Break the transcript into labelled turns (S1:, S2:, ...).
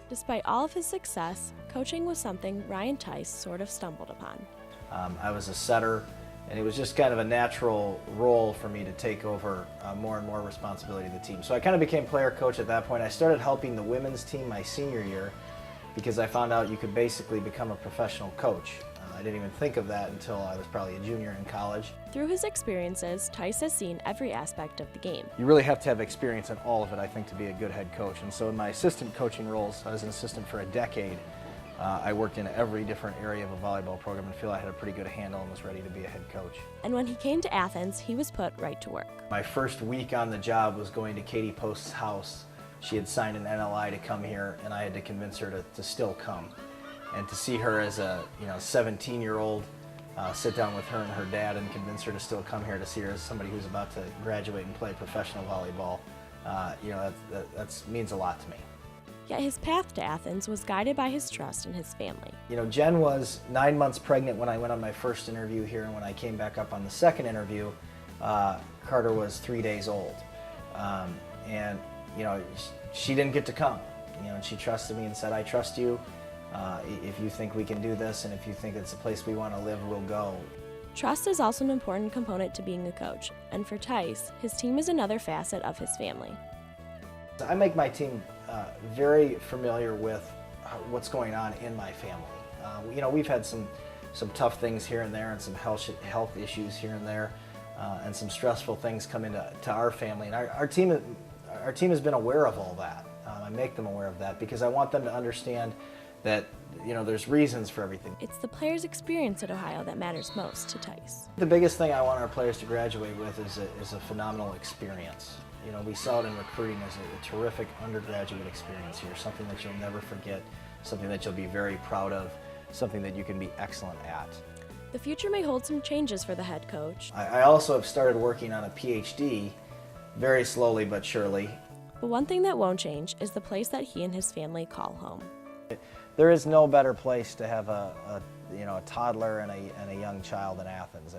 S1: Despite all of his success, coaching was something Ryan Theis sort of stumbled upon.
S2: I was a setter, and it was just kind of a natural role for me to take over more and more responsibility of the team. So I kind of became player coach at that point. I started helping the women's team my senior year because I found out you could basically become a professional coach. I didn't even think of that until I was probably a junior in college.
S1: Through his experiences, Theis has seen every aspect of the game.
S2: You really have to have experience in all of it, I think, to be a good head coach. And so in my assistant coaching roles, I was an assistant for a decade. I worked in every different area of a volleyball program and feel I had a pretty good handle and was ready to be a head coach.
S1: And when he came to Athens, he was put right to work.
S2: My first week on the job was going to Kaylee Post's house. She had signed an NLI to come here, and I had to convince her to still come. And to see her as a 17-year-old sit down with her and her dad and convince her to still come here, to see her as somebody who's about to graduate and play professional volleyball, that means a lot to me.
S1: Yet his path to Athens was guided by his trust in his family.
S2: You know, Jen was 9 months pregnant when I went on my first interview here, and when I came back up on the second interview, Carter was 3 days old. And she didn't get to come. And she trusted me and said, "I trust you. If you think we can do this, and if you think it's a place we want to live, we'll go."
S1: Trust is also an important component to being a coach, and for Theis, his team is another facet of his family.
S2: I make my team very familiar with what's going on in my family. We've had some tough things here and there, and some health issues here and there, and some stressful things come into our family. And our team has been aware of all that. I make them aware of that because I want them to understand that there's reasons for everything.
S1: It's the player's experience at Ohio that matters most to Theis.
S2: The biggest thing I want our players to graduate with is a phenomenal experience. We saw it in recruiting as a terrific undergraduate experience here, something that you'll never forget, something that you'll be very proud of, something that you can be excellent at.
S1: The future may hold some changes for the head coach.
S2: I also have started working on a PhD, very slowly but surely.
S1: But one thing that won't change is the place that he and his family call home.
S2: There is no better place to have a toddler and a young child in Athens.